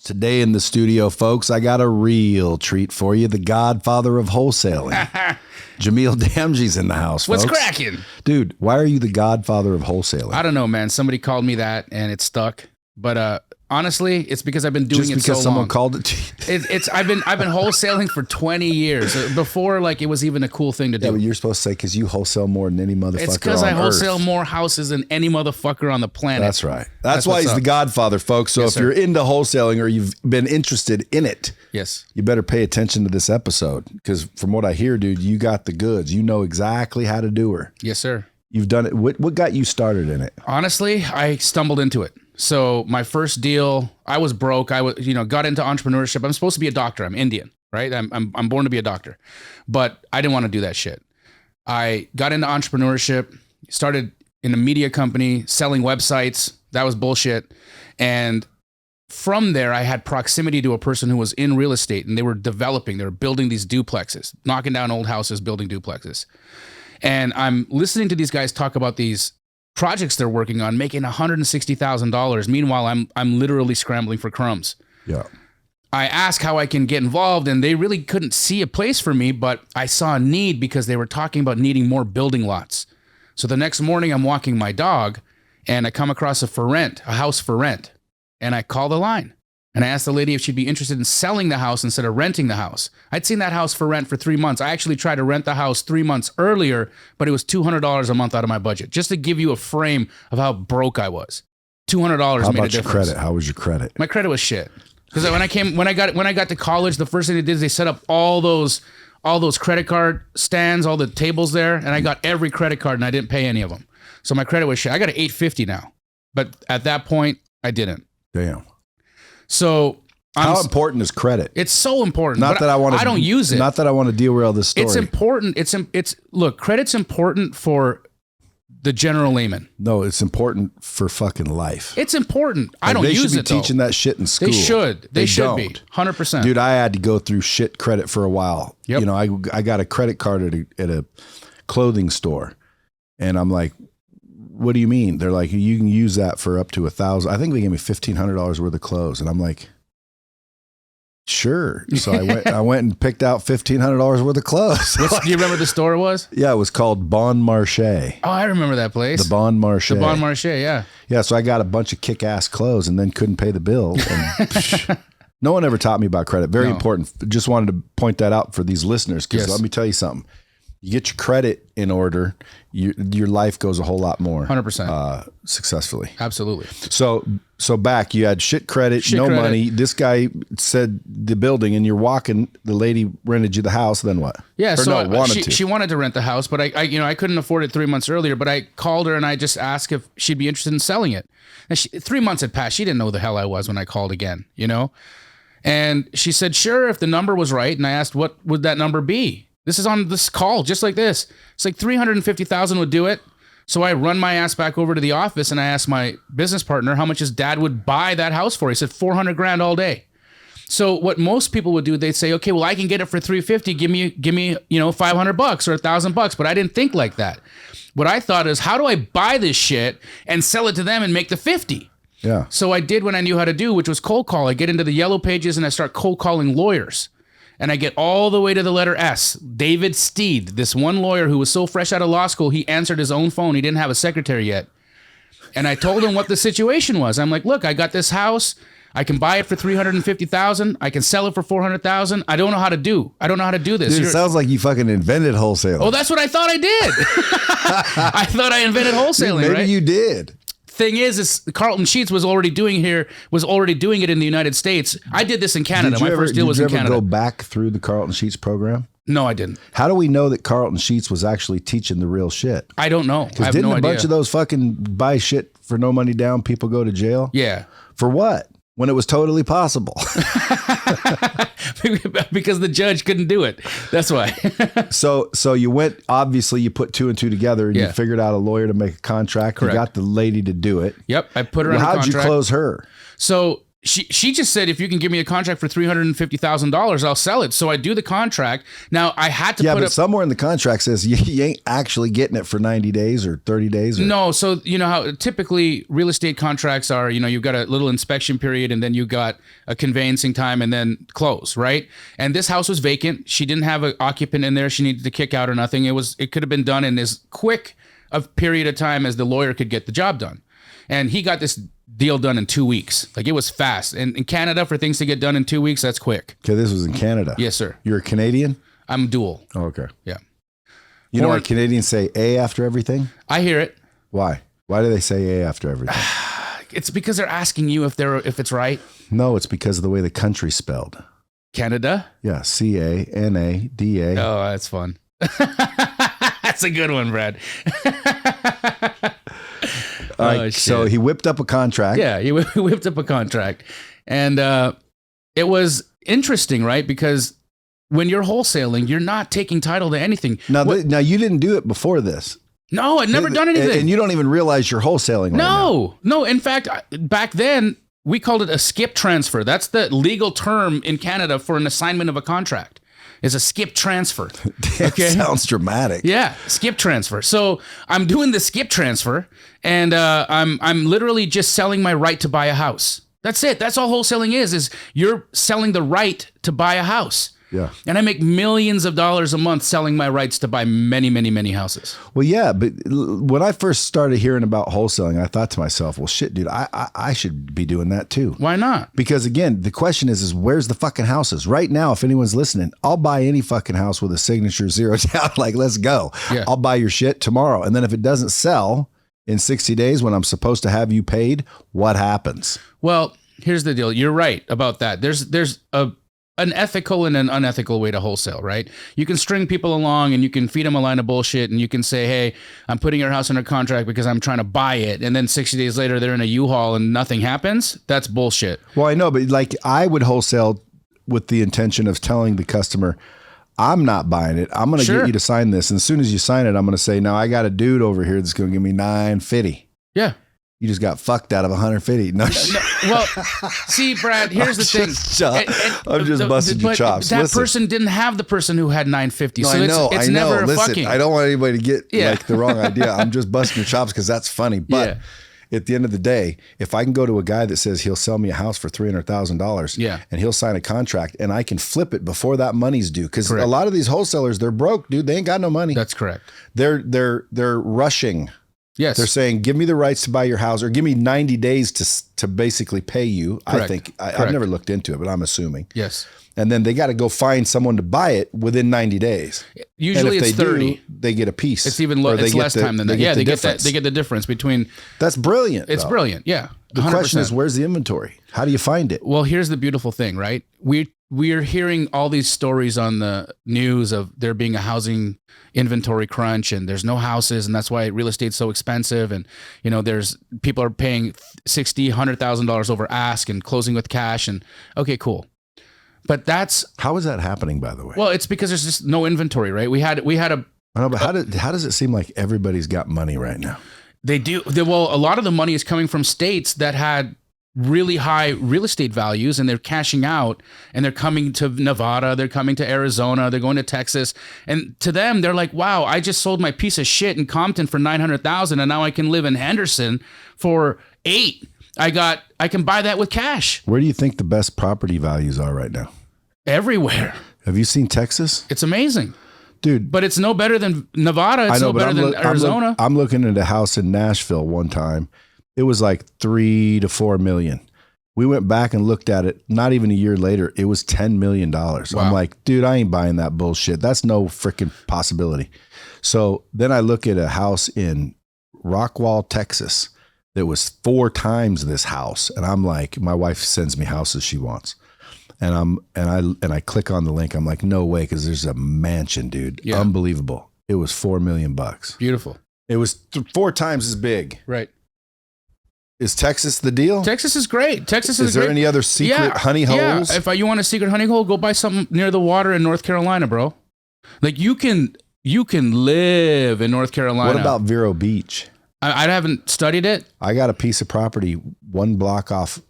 Today in the studio, folks, I got a real treat for you. The godfather of wholesaling. Jamil Damji's in the house, folks. What's cracking? Dude, why are you the godfather of wholesaling? I don't know, man. Somebody called me that and it stuck. But honestly, it's because I've been doing it so long. Just because someone called it to you? I've been wholesaling for 20 years. Before, like, it was even a cool thing to do. Yeah, but you're supposed to say because you wholesale more than any motherfucker on Earth. It's because I wholesale more houses than any motherfucker on the planet. That's right. That's why he's the godfather, folks. So Yes, if you're into wholesaling or you've been interested in it, yes, you better pay attention to this episode because from what I hear, dude, you got the goods. You know exactly how to do her. Yes, sir. You've done it. What got you started in it? Honestly, I stumbled into it. So my first deal, I was broke. I was, got into entrepreneurship. I'm supposed to be a doctor. I'm Indian, right? I'm born to be a doctor, but I didn't want to do that shit. I got into entrepreneurship, started in a media company, selling websites. That was bullshit. And from there, I had proximity to a person who was in real estate and they were building these duplexes, knocking down old houses, building duplexes. And I'm listening to these guys talk about these projects they're working on, making $160,000. Meanwhile, I'm literally scrambling for crumbs. Yeah. I asked how I can get involved, and they really couldn't see a place for me, but I saw a need because they were talking about needing more building lots. So the next morning, I'm walking my dog, and I come across a house for rent, and I call the line. And I asked the lady if she'd be interested in selling the house instead of renting the house. I'd seen that house for rent for 3 months. I actually tried to rent the house 3 months earlier, but it was $200 a month out of my budget. Just to give you a frame of how broke I was. $200 made a difference. How about your credit? How was your credit? My credit was shit. Because when I got to college, the first thing they did is they set up all those credit card stands, all the tables there, and I got every credit card and I didn't pay any of them. So my credit was shit. I got an 850 now, but at that point I didn't. Damn. So how important is credit? It's so important. Not that I don't use it. Not that I want to derail this story. It's important. Look, credit's important for the general layman. No, it's important for fucking life. It's important. I don't use it. They should be teaching that shit in school. They should. They should be 100%. Dude, I had to go through shit credit for a while. Yep. I got a credit card at a clothing store, and I'm like, what do you mean? They're like, you can use that for up to $1,000. I think they gave me $1,500 worth of clothes. And I'm like, sure. So I went and picked out $1,500 worth of clothes. Do you remember the store was? Yeah, it was called Bon Marché. Oh, I remember that place. The Bon Marché. The Bon Marché, yeah. Yeah, so I got a bunch of kick-ass clothes and then couldn't pay the bill. And no one ever taught me about credit. Very important. Just wanted to point that out for these listeners because let me tell you something. You get your credit in order, your life goes a whole lot more 100% successfully. Absolutely. So back, you had shit credit, money. This guy said the building, and you're walking. The lady rented you the house. Then what? Yeah, she wanted to rent the house, but I couldn't afford it 3 months earlier. But I called her and I just asked if she'd be interested in selling it. And 3 months had passed. She didn't know who the hell I was when I called again. And she said sure if the number was right. And I asked what would that number be. This is on this call, just like this. It's like $350,000 would do it. So I run my ass back over to the office and I asked my business partner how much his dad would buy that house for. He said $400,000 all day. So what most people would do, they'd say, okay, well, I can get it for $350. Give me, $500 or $1,000. But I didn't think like that. What I thought is, how do I buy this shit and sell it to them and make the 50? Yeah. So I did what I knew how to do, which was cold call. I get into the yellow pages and I start cold calling lawyers. And I get all the way to the letter S. David Steed, this one lawyer who was so fresh out of law school, he answered his own phone. He didn't have a secretary yet. And I told him what the situation was. I'm like, look, I got this house. I can buy it for $350,000. I can sell it for $400,000. I don't know how to do this. Dude, it sounds like you fucking invented wholesaling. Oh, that's what I thought I did. I thought I invented wholesaling. Dude, maybe right? you did. Thing is Carlton Sheets was already doing it in the United States. I did this in Canada. My first deal was in Canada. Did you ever go back through the Carlton Sheets program? No, I didn't. How do we know that Carlton Sheets was actually teaching the real shit? I don't know. I have didn't no a idea. bunch of those fucking buy shit for no money down people go to jail? Yeah. For what? When it was totally possible. Because the judge couldn't do it. That's why. So you went, obviously you put two and two together and you figured out a lawyer to make a contract. Correct. You got the lady to do it. Yep. I put her on a contract. How'd you close her? So she just said, if you can give me a contract for $350,000, I'll sell it. So I do the contract. Now I had to put up somewhere in the contract says you ain't actually getting it for 90 days or 30 days. No. So you know how typically real estate contracts are, you know, you've got a little inspection period and then you got a conveyancing time and then close, right? And this house was vacant. She didn't have an occupant in there. She needed to kick out or nothing. It could have been done in as quick a period of time as the lawyer could get the job done. And he got this deal done in 2 weeks. Like, it was fast. And in Canada, for things to get done in 2 weeks, that's quick. Okay, this was in Canada. Yes, sir. You're a Canadian? I'm dual. Oh, okay. Yeah. You know why Canadians say A after everything? I hear it. Why? Why do they say A after everything? It's because they're asking you if it's right. No, it's because of the way the country's spelled. Canada? Yeah, Canada. Oh, that's fun. That's a good one, Brad. All right, so he whipped up a contract. Yeah, he whipped up a contract. And it was interesting, right? Because when you're wholesaling, you're not taking title to anything. Now you didn't do it before this. No, I'd never done anything. And you don't even realize you're wholesaling right now. No. In fact, back then, we called it a skip transfer. That's the legal term in Canada for an assignment of a contract. Is a skip transfer. Okay, sounds dramatic. Yeah, skip transfer. So I'm doing the skip transfer, and I'm literally just selling my right to buy a house. That's it. That's all wholesaling is you're selling the right to buy a house. Yeah. And I make millions of dollars a month selling my rights to buy many, many, many houses. Well, yeah, but when I first started hearing about wholesaling, I thought to myself, well, shit, dude, I should be doing that too. Why not? Because again, the question is where's the fucking houses? Right now, if anyone's listening, I'll buy any fucking house with a signature zero down. Like, let's go. Yeah. I'll buy your shit tomorrow. And then if it doesn't sell in 60 days when I'm supposed to have you paid, what happens? Well, here's the deal. You're right about that. There's an ethical and an unethical way to wholesale, right? You can string people along and you can feed them a line of bullshit and you can say, hey, I'm putting your house under contract because I'm trying to buy it. And then 60 days later, they're in a U-Haul and nothing happens. That's bullshit. Well, I know, but like I would wholesale with the intention of telling the customer, I'm not buying it. I'm going to get you to sign this. And as soon as you sign it, I'm going to say, now I got a dude over here that's going to give me $950. Yeah. You just got fucked out of 150. No, well, see, Brad, here's the thing. I'm just busting your chops. That person didn't have the person who had 950. No, so I know. It's never a fucking. I don't want anybody to get like the wrong idea. I'm just busting your chops because that's funny. But at the end of the day, if I can go to a guy that says he'll sell me a house for $300,000 and he'll sign a contract and I can flip it before that money's due. Because a lot of these wholesalers, they're broke, dude. They ain't got no money. That's correct. They're rushing. Yes. They're saying, give me the rights to buy your house or give me 90 days to basically pay you. Correct. I think I've never looked into it, but I'm assuming. Yes. And then they got to go find someone to buy it within 90 days. Usually it's 30. They get a piece. It's even it's less time than that. Yeah, they get that. They get the difference between. That's brilliant. It's brilliant. Yeah. 100%. The question is, where's the inventory? How do you find it? Well, here's the beautiful thing, right? We're hearing all these stories on the news of there being a housing inventory crunch and there's no houses and that's why real estate's so expensive. And, you know, there's people are paying $60,000, $100,000 over ask and closing with cash. And okay, cool. But how is that happening, by the way? Well, it's because there's just no inventory, right? We had a. I know, but how does it seem like everybody's got money right now? They do. Well, a lot of the money is coming from states that had really high real estate values and they're cashing out and they're coming to Nevada, they're coming to Arizona, they're going to Texas. And to them, they're like, wow, I just sold my piece of shit in Compton for $900,000 and now I can live in Henderson for $8,000. I can buy that with cash. Where do you think the best property values are right now? Everywhere. Have you seen Texas? It's amazing. Dude. But it's no better than Nevada. It's no better than Arizona. I'm looking at a house in Nashville one time. It was like 3 to 4 million. We went back and looked at it. Not even a year later, it was $10 million. Wow. I'm like, dude, I ain't buying that bullshit. That's no freaking possibility. So then I look at a house in Rockwall, Texas that was 4 times this house. And I'm like, my wife sends me houses she wants. And I click on the link. I'm like, no way, because there's a mansion, dude. Yeah. Unbelievable. It was $4 million. Beautiful. It was 4 times as big. Right. Is Texas the deal? Texas is great. Is there any other secret honey holes? Yeah. If you want a secret honey hole, go buy something near the water in North Carolina, bro. Like you can live in North Carolina. What about Vero Beach? I haven't studied it. I got a piece of property 1 block off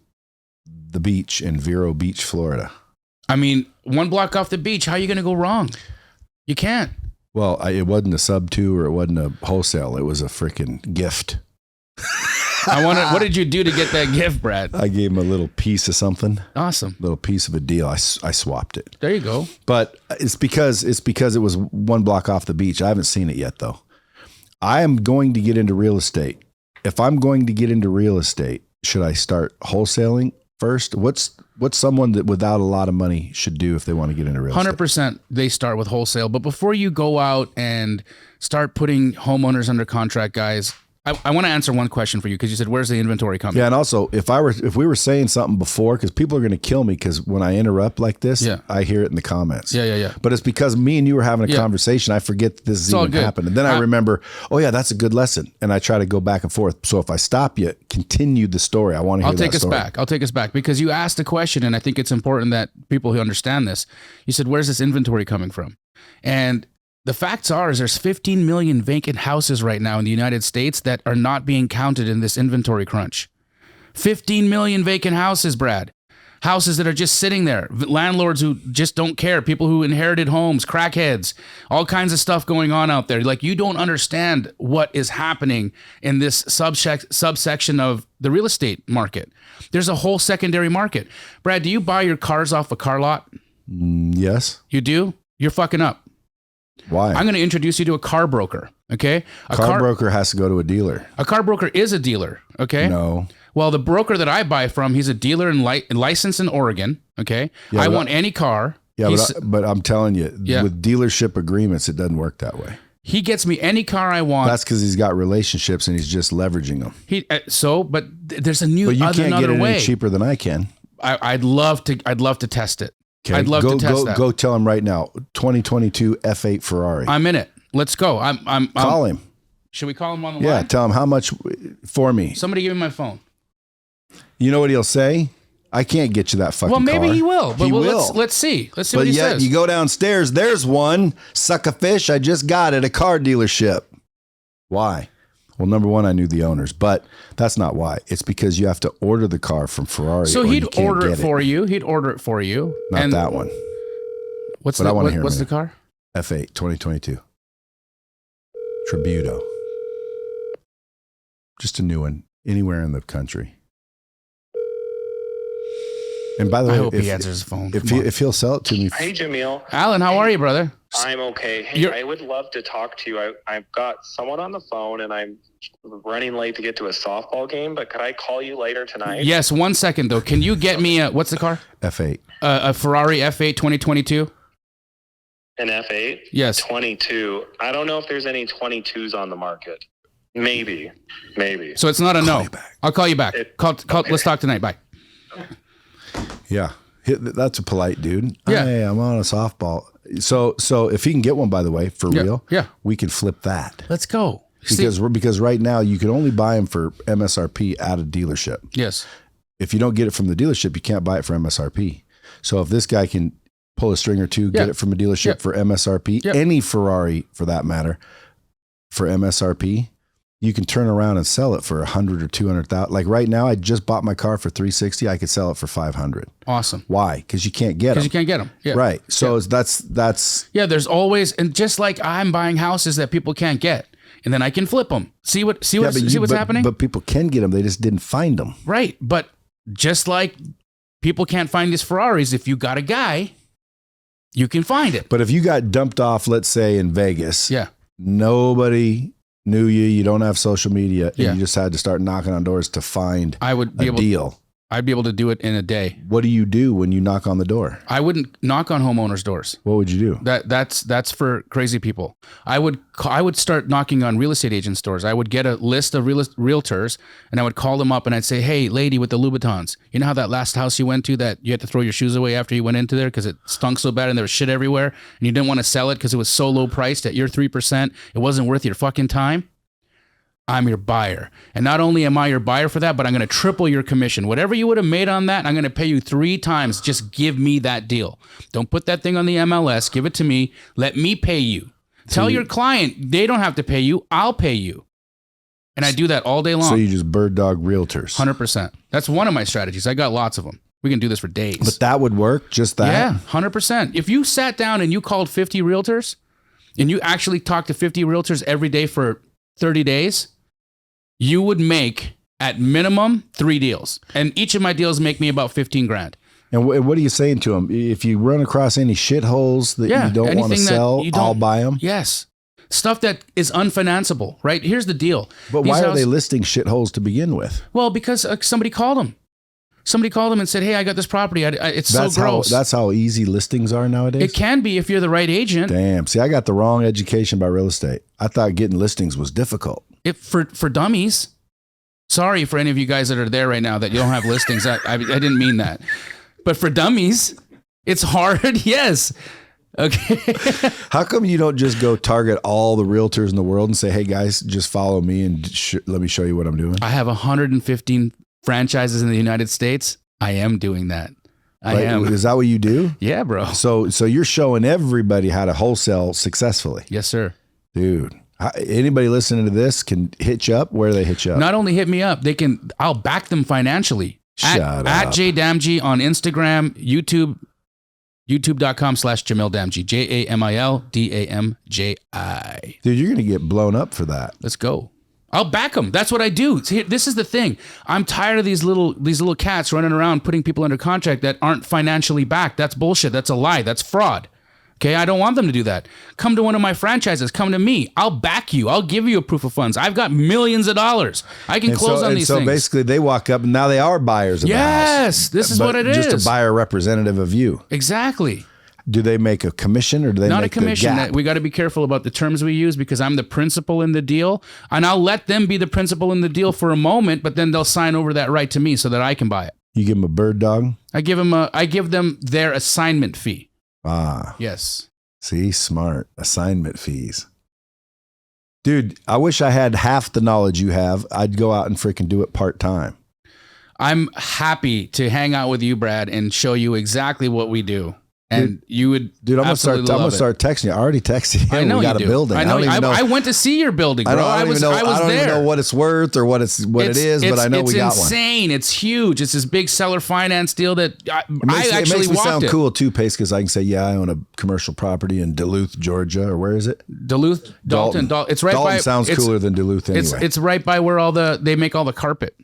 the beach in Vero Beach, Florida. I mean, 1 block off the beach. How are you going to go wrong? You can't. Well, it wasn't a sub two or it wasn't a wholesale. It was a freaking gift. What did you do to get that gift, Brad? I gave him a little piece of something. Awesome. Little piece of a deal. I swapped it. There you go. But it's because it was 1 block off the beach. I haven't seen it yet though. I am going to get into real estate. If I'm going to get into real estate, should I start wholesaling first? What's someone that without a lot of money should do if they want to get into real estate? 100% they start with wholesale. But before you go out and start putting homeowners under contract, guys, I want to answer one question for you because you said, where's the inventory coming? Yeah, and also, if we were saying something before, because people are going to kill me because when I interrupt like this, I hear it in the comments. Yeah. But it's because me and you were having a conversation. I forget that this is even happened. And then I remember, oh yeah, that's a good lesson. And I try to go back and forth. So if I stop you, continue the story. I want to hear that story. I'll take us back because you asked a question, and I think it's important that people who understand this. You said, where's this inventory coming from? And the facts are is there's 15 million vacant houses right now in the United States that are not being counted in this inventory crunch. 15 million vacant houses, Brad. Houses that are just sitting there. Landlords who just don't care. People who inherited homes, crackheads, all kinds of stuff going on out there. Like, you don't understand what is happening in this subsection of the real estate market. There's a whole secondary market. Brad, do you buy your cars off a car lot? Yes. You do? You're fucking up. Why? I'm going to introduce you to a car broker, okay? A car broker has to go to a dealer. A car broker is a dealer, okay? No. Well, the broker that I buy from, he's a dealer and licensed in Oregon, okay? Yeah, I want any car. Yeah, but I'm telling you, with dealership agreements, it doesn't work that way. He gets me any car I want. That's because he's got relationships and he's just leveraging them. But there's a new, but you can't another get it way. any cheaper than I can. I'd love to test it. Okay. I'd love to test that. Go tell him right now. 2022 F8 Ferrari. I'm in it. Let's go. Call him. Should we call him on the line? Yeah, tell him how much for me. Somebody give me my phone. You know what he'll say? I can't get you that fucking car. Well, maybe he will. But will. Let's see. Let's see what he says. You go downstairs. There's one. Suck a fish. I just got it. A car dealership. Why? Well, number one, I knew the owners, but that's not why. It's because you have to order the car from Ferrari. So he'd order it for you. He'd order it for you. Not that one. What's the car? F8 2022. Tributo. Just a new one. Anywhere in the country. And by the way, I hope he answers his phone. If he'll sell it to me. Hey, Jamil. Alan, how are you, brother? I'm okay. Hey, I would love to talk to you. I've got someone on the phone, and I'm running late to get to a softball game, but could I call you later tonight? Yes, 1 second, though. Can you get me what's the car? F8. A Ferrari F8 2022? An F8? Yes. 22. I don't know if there's any 22s on the market. Maybe. So it's not a no. I'll call you back. Okay. Let's talk tonight. Bye. Yeah. That's a polite dude. Yeah. Hey, I'm on a softball. So if he can get one, by the way, for real, we can flip that. Let's go. Because right now you can only buy them for MSRP at a dealership. Yes. If you don't get it from the dealership, you can't buy it for MSRP. So if this guy can pull a string or two, get it from a dealership for MSRP, any Ferrari for that matter, for MSRP, you can turn around and sell it for 100 or 200,000. Like right now, I just bought my car for 360. I could sell it for 500. Awesome. Why? Because you can't get them. Because you can't get them. Yeah. Right. So that's. Yeah. There's always, and just like I'm buying houses that people can't get, and then I can flip them. See what's happening. But people can get them. They just didn't find them. Right. But just like people can't find these Ferraris, if you got a guy, you can find it. But if you got dumped off, let's say in Vegas, nobody knew you don't have social media, and you just had to start knocking on doors to find a deal. I'd be able to do it in a day. What do you do when you knock on the door? I wouldn't knock on homeowners' doors. What would you do? That's for crazy people. I would start knocking on real estate agents' doors. I would get a list of realtors, and I would call them up, and I'd say, "Hey, lady with the Louboutins, you know how that last house you went to that you had to throw your shoes away after you went into there because it stunk so bad and there was shit everywhere, and you didn't want to sell it because it was so low priced at your 3%, it wasn't worth your fucking time? I'm your buyer. And not only am I your buyer for that, but I'm going to triple your commission. Whatever you would have made on that, I'm going to pay you 3 times. Just give me that deal. Don't put that thing on the MLS. Give it to me. Let me pay you. Tell your client they don't have to pay you. I'll pay you. And I do that all day long. So you just bird dog realtors. 100%. That's one of my strategies. I got lots of them. We can do this for days. But that would work, just that? Yeah, 100%. If you sat down and you called 50 realtors and you actually talked to 50 realtors every day for 30 days, you would make at minimum 3 deals. And each of my deals make me about 15 grand. And what are you saying to them? If you run across any shitholes that you don't want to sell, I'll buy them? Yes. Stuff that is unfinanceable, right? Here's the deal. But why are they listing shitholes to begin with? Well, because somebody called them. Somebody called them and said, hey, I got this property. It's so gross. That's how easy listings are nowadays? It can be if you're the right agent. Damn. See, I got the wrong education by real estate. I thought getting listings was difficult. For dummies. Sorry for any of you guys that are there right now that you don't have listings. I didn't mean that. But for dummies, it's hard. Yes. Okay. How come you don't just go target all the realtors in the world and say, hey guys, just follow me and let me show you what I'm doing? I have 115 franchises in the United States. I am doing that. I am. Is that what you do? Yeah, bro. So you're showing everybody how to wholesale successfully. Yes, sir. Dude. Anybody listening to this can hit you up. Where do they hit you up? Not only hit me up, I'll back them financially. At J Damji on Instagram, YouTube, youtube.com/Jamil Damji, JamilDamji. Dude, you're going to get blown up for that. Let's go. I'll back them. That's what I do. See, this is the thing. I'm tired of these little cats running around putting people under contract that aren't financially backed. That's bullshit. That's a lie. That's fraud. Okay, I don't want them to do that. Come to one of my franchises. Come to me. I'll back you. I'll give you a proof of funds. I've got millions of dollars. I can close on these things. So basically, they walk up and now they are buyers of the house. Yes, this is what it is. Just a buyer representative of you. Exactly. Do they make a commission or do they not make a commission? The gap? We got to be careful about the terms we use because I'm the principal in the deal, and I'll let them be the principal in the deal for a moment, but then they'll sign over that right to me so that I can buy it. You give them a bird dog? I give them their assignment fee. Ah. Yes. See, smart. Assignment fees. Dude, I wish I had half the knowledge you have. I'd go out and freaking do it part-time. I'm happy to hang out with you, Brad, and show you exactly what we do. And you would, dude. I'm gonna start texting you. I already texted you. I know we got a building. I know. I went to see your building, bro. I was there. I don't even know what it's worth or what it is, but I know we got one. It's insane. It's huge. It's this big seller finance deal that I actually it makes me sound it. cool too, Pace, because I can say, yeah, I own a commercial property in Duluth, Georgia, or where is it? Duluth, Dalton. It's right Dalton by. Sounds cooler than Duluth anyway. It's right by where they make all the carpet.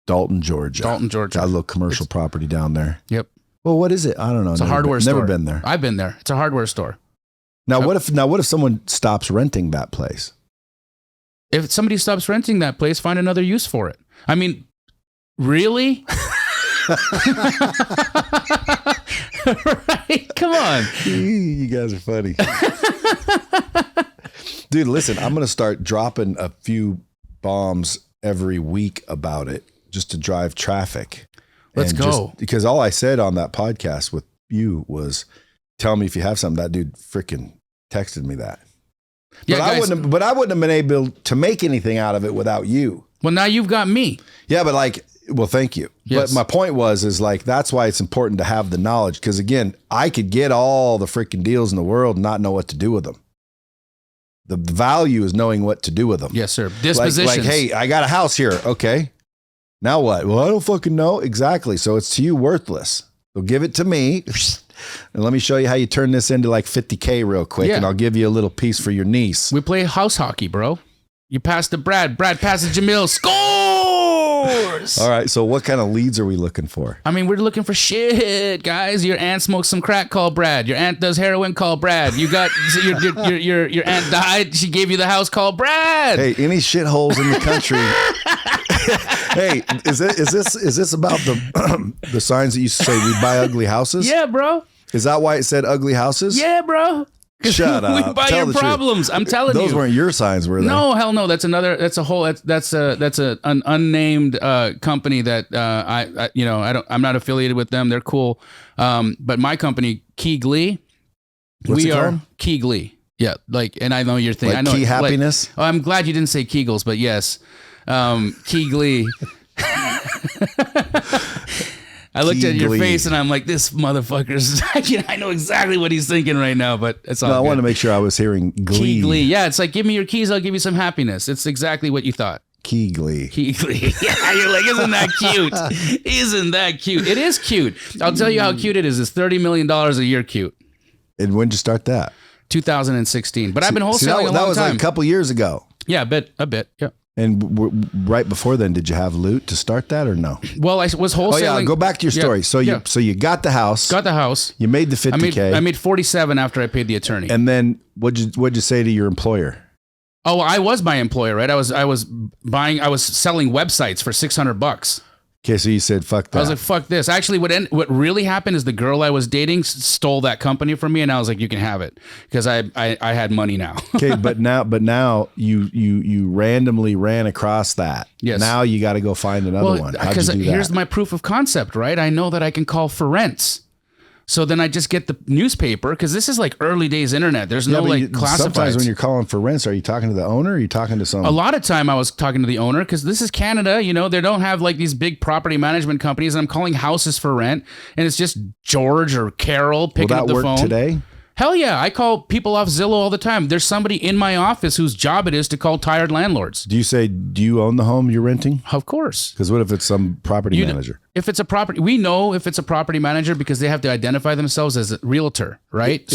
Dalton, Georgia. Got a little commercial property down there. Yep. Well, what is it? I don't know. It's a hardware store. Never been there. I've been there. It's a hardware store. Now, what if someone stops renting that place? If somebody stops renting that place, find another use for it. I mean, really? Right? Come on. You guys are funny. Dude, listen, I'm going to start dropping a few bombs every week about it just to drive traffic. Let's go. Because all I said on that podcast with you was, tell me if you have something. That dude freaking texted me that. Yeah, I wouldn't have been able to make anything out of it without you. Well, now you've got me. Yeah, but thank you. Yes. But my point was that's why it's important to have the knowledge. Because again, I could get all the freaking deals in the world and not know what to do with them. The value is knowing what to do with them. Yes, sir. Dispositions. Like, hey, I got a house here. Okay. Now what? Well, I don't fucking know. Exactly. So it's to you worthless. So give it to me. And let me show you how you turn this into like $50K real quick. Yeah. And I'll give you a little piece for your niece. We play house hockey, bro. You pass to Brad. Brad passes Jamil. Scores! All right. So what kind of leads are we looking for? I mean, we're looking for shit, guys. Your aunt smokes some crack, call Brad. Your aunt does heroin, call Brad. You got your aunt died. She gave you the house, call Brad. Hey, any shitholes in the country. Hey, is this about the signs that used to say we buy ugly houses? Yeah, bro. Is that why it said ugly houses? Yeah, bro. Shut up. We buy your problems. I'm telling you. Those weren't your signs, were they? No, hell no. That's an unnamed company that I'm not affiliated with them. They're cool. But my company, Key Glee. What's it called? Key Glee. Yeah, and I know your thing. Like I know Key Happiness. I'm glad you didn't say Kegels, but yes. Key Glee. I looked at your face and I'm like, this motherfucker's. I know exactly what he's thinking right now, but it's all. No, I want to make sure I was hearing Glee. Key Glee. Yeah, it's like, give me your keys, I'll give you some happiness. It's exactly what you thought. Keegly. Yeah, you're like, isn't that cute? Isn't that cute? It is cute. I'll tell you how cute it is. It's $30 million a year cute. And when did you start that? 2016. But I've been wholesaling a long time. That was like a couple years ago. Yeah, a bit. Yeah. And right before then, did you have loot to start that or no? Well, I was wholesaling. Oh yeah, go back to your story. Yeah. So you got the house. Got the house. You made the $50K. I made 47 after I paid the attorney. And then what'd you say to your employer? Oh, I was my employer, right? I was selling websites for $600. Okay, so you said fuck that. I was like, fuck this. Actually, what really happened is the girl I was dating stole that company from me, and I was like, you can have it because I had money now. Okay, but now you randomly ran across that. Yes. Now you got to go find another one. How'd you do that? Here's my proof of concept, right? I know that I can call for rents. So then I just get the newspaper because this is like early days internet. There's no like classifieds. Sometimes when you're calling for rents, are you talking to the owner or are you talking to some? A lot of time I was talking to the owner because this is Canada. You know, they don't have like these big property management companies. And I'm calling houses for rent. And it's just George or Carol picking up the phone. Will that work today? Hell yeah. I call people off Zillow all the time. There's somebody in my office whose job it is to call tired landlords. Do you own the home you're renting? Of course. Because what if it's some property manager? If it's a property, we know if it's a property manager because they have to identify themselves as a realtor, right?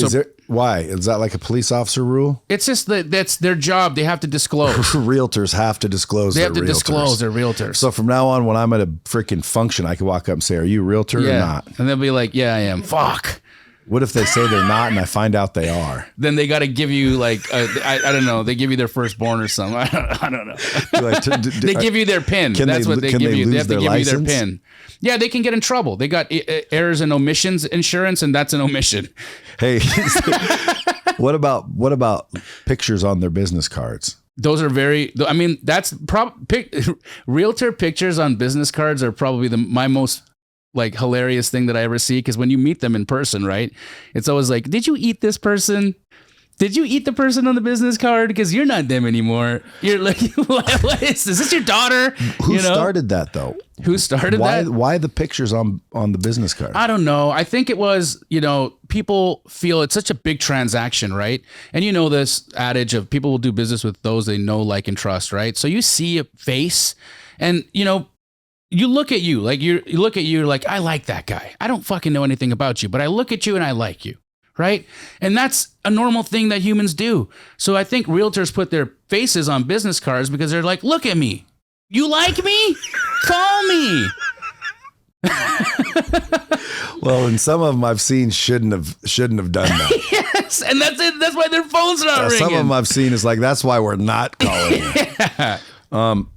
Why? Is that like a police officer rule? It's just that's their job. They have to disclose. Realtors have to disclose their realtors. So from now on, when I'm at a freaking function, I can walk up and say, are you a realtor or not? And they'll be like, yeah, I am. Fuck. What if they say they're not and I find out they are? Then they got to give you like, I don't know. They give you their firstborn or something. I don't know. They give you their PIN. That's what they give you. They have to give you their PIN. Yeah, they can get in trouble. They got errors and omissions insurance, and that's an omission. Hey, what about pictures on their business cards? Those are that's realtor pictures on business cards are probably my most like hilarious thing that I ever see, because when you meet them in person, right, it's always like, did you eat this person? Did you eat the person on the business card? Because you're not them anymore. You're like, what is this? Your daughter? Who started that though? Who started that? Why the pictures on the business card? I don't know. I think it was, people feel it's such a big transaction, right? And you know this adage of people will do business with those they know, like, and trust, right? So you see a face and, you look at you like you're like, I like that guy. I don't fucking know anything about you, but I look at you and I like you, right? And that's a normal thing that humans do. So I think realtors put their faces on business cards because they're like, look at me. You like me? Call me. Well, and some of them I've seen shouldn't have done that. Yes, and that's it. That's why their phone's not ringing. Some of them I've seen is like, that's why we're not calling you. Yeah.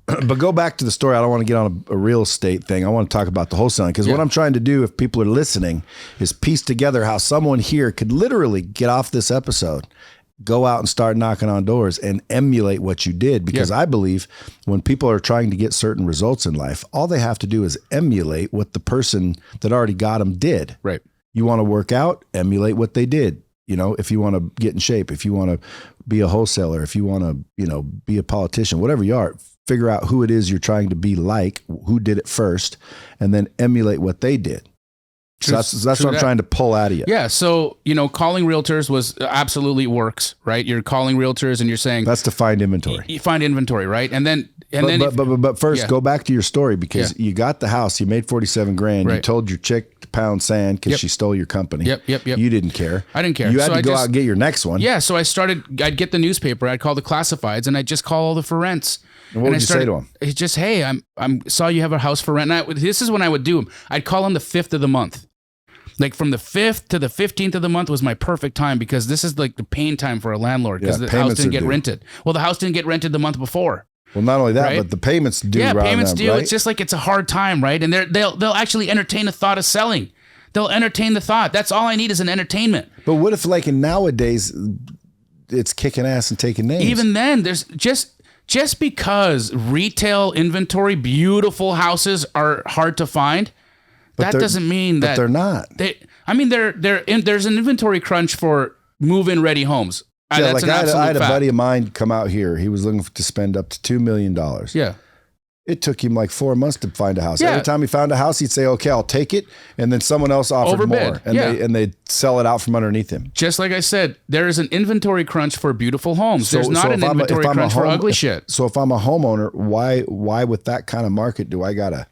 But go back to the story. I don't want to get on a real estate thing. I want to talk about the wholesaling, because what I'm trying to do, if people are listening, is piece together how someone here could literally get off this episode, go out and start knocking on doors and emulate what you did. Because I believe when people are trying to get certain results in life, all they have to do is emulate what the person that already got them did. Right. You want to work out, emulate what they did. If you want to get in shape, if you want to be a wholesaler, if you want to, be a politician, whatever you are, figure out who it is you're trying to be like, who did it first, and then emulate what they did. So that's what I'm trying to pull out of you. Yeah. So, calling realtors was absolutely works, right? You're calling realtors and you're saying that's to find inventory. You find inventory, right? But first go back to your story, because you got the house, you made 47 grand. Right. You told your chick to pound sand because she stole your company. Yep. You didn't care. I didn't care. You had to go out and get your next one. Yeah. So I'd get the newspaper, I'd call the classifieds, and I'd just call all the for rents. And what would you say to them? It's just, hey, I'm saw you have a house for rent. And this is when I would do them. I'd call on the 5th of the month. Like from the 5th to the 15th of the month was my perfect time, because this is like the pain time for a landlord, because the house didn't get rented. Well, the house didn't get rented the month before. Well, not only that, but the payments due. Yeah, payments due. Right? It's just like it's a hard time, right? And they'll actually entertain the thought of selling. They'll entertain the thought. That's all I need is an entertainment. But what if, like, in nowadays, it's kicking ass and taking names? Even then, there's just because retail inventory, beautiful houses are hard to find. That doesn't mean that they're not. There's an inventory crunch for move-in ready homes. Yeah, that's I had a buddy of mine come out here. He was looking to spend up to $2 million. Yeah. It took him like 4 months to find a house. Yeah. Every time he found a house, he'd say, okay, I'll take it. And then someone else offered Overbid. more. And they'd sell it out from underneath him. Just like I said, there is an inventory crunch for beautiful homes. There's not an inventory crunch for ugly shit. So if I'm a homeowner, why with that kind of market do I got to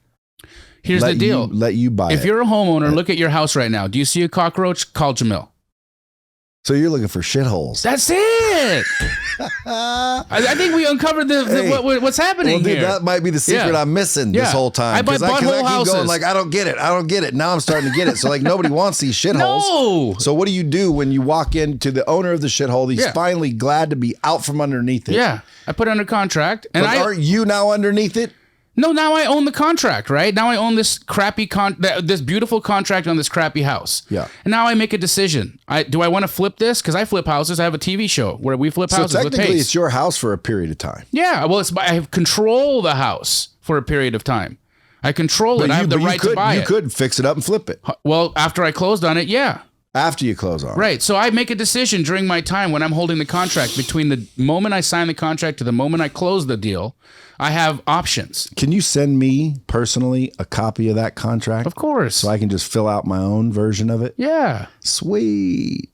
Here's the deal. Let you buy it? If you're a homeowner, look at your house right now. Do you see a cockroach? Call Jamil. So you're looking for shitholes. That's it. I think we uncovered what's happening dude, here. That might be the secret I'm missing this whole time. I buy butthole houses. Going like, I don't get it. Now I'm starting to get it. So like nobody wants these shitholes. No. So what do you do when you walk into the owner of the shithole? He's finally glad to be out from underneath it. Yeah. I put it under contract. And aren't you now underneath it? No, now I own the contract, right? Now I own this crappy this beautiful contract on this crappy house. Yeah. And now I make a decision. Do I want to flip this? Because I flip houses. I have a TV show where we flip houses with pace. So technically it's your house for a period of time. Yeah. Well, I have control the house for a period of time. I control it. I have the right to buy it. You could fix it up and flip it. Well, after I closed on it, yeah. After you close on it. Right. So I make a decision during my time when I'm holding the contract between the moment I sign the contract to the moment I close the deal. I have options. Can you send me personally a copy of that contract? Of course. So I can just fill out my own version of it? Yeah. Sweet.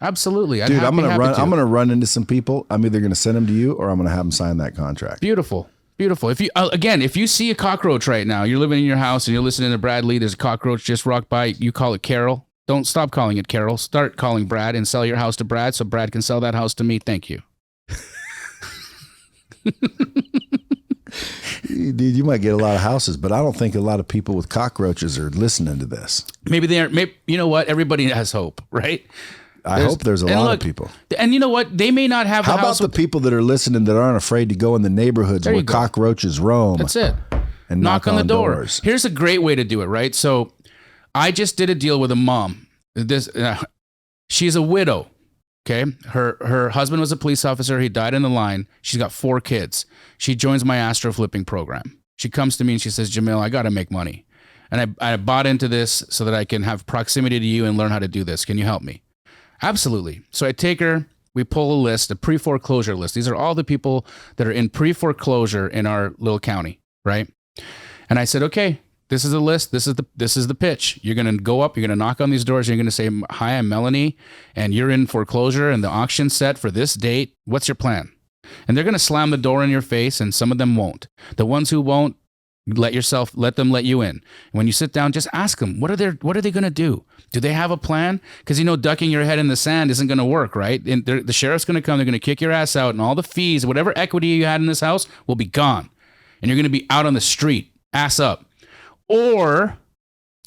Absolutely. Dude, I'm gonna run into some people. I'm either gonna send them to you or I'm gonna have them sign that contract. Beautiful. Beautiful. If you see a cockroach right now, you're living in your house and you're listening to Bradley, there's a cockroach just rocked by, you call it Carol. Don't stop calling it Carol. Start calling Brad and sell your house to Brad so Brad can sell that house to me. Thank you. Dude, you might get a lot of houses, but I don't think a lot of people with cockroaches are listening to this. Maybe they aren't. Maybe, you know what? Everybody has hope, right? I hope there's a lot of people. And you know what? They may not have. How about the people that are listening that aren't afraid to go in the neighborhoods where cockroaches roam? That's it. And knock on the doors. Here's a great way to do it, right? So, I just did a deal with a mom. She's a widow. Okay. Her husband was a police officer. He died in the line. She's got 4 kids. She joins my Astro flipping program. She comes to me and she says, Jamil, I got to make money. And I bought into this so that I can have proximity to you and learn how to do this. Can you help me? Absolutely. So I take her, we pull a list, a pre-foreclosure list. These are all the people that are in pre-foreclosure in our little county, right? And I said, okay, this is the list. This is the pitch. You're going to go up. You're going to knock on these doors. You're going to say, hi, I'm Melanie, and you're in foreclosure, and the auction's set for this date. What's your plan? And they're going to slam the door in your face, and some of them won't. The ones who won't, let them let you in. When you sit down, just ask them, what are they going to do? Do they have a plan? Because ducking your head in the sand isn't going to work, right? And the sheriff's going to come. They're going to kick your ass out, and all the fees, whatever equity you had in this house, will be gone, and you're going to be out on the street, ass up. Or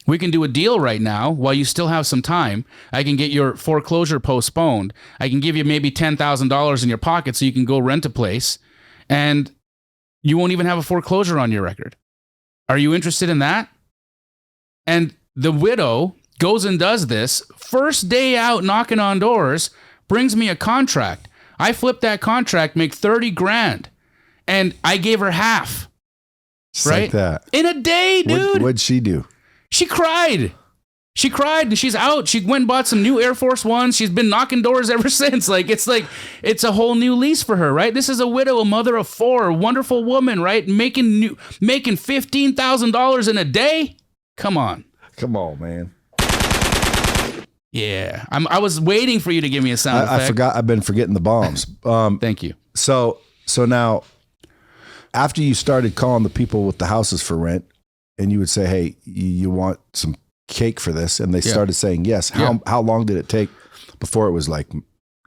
we can do a deal right now while you still have some time. I can get your foreclosure postponed. I can give you maybe $10,000 in your pocket so you can go rent a place, and you won't even have a foreclosure on your record. Are you interested in that? And the widow goes and does this. First day out knocking on doors, brings me a contract. I flip that contract, make $30,000, and I gave her half. Just right? Like that. In a day, dude. What'd she do? She cried. She cried and she's out. She went and bought some new Air Force Ones. She's been knocking doors ever since. It's a whole new lease for her, right? This is a widow, a mother of 4, a wonderful woman, right? Making $15,000 in a day. Come on. Come on, man. Yeah. I was waiting for you to give me a sound effect. I forgot. I've been forgetting the bombs. Thank you. So now, after you started calling the people with the houses for rent, and you would say, hey, you want some cake for this? And they started saying yes. How long did it take before it was like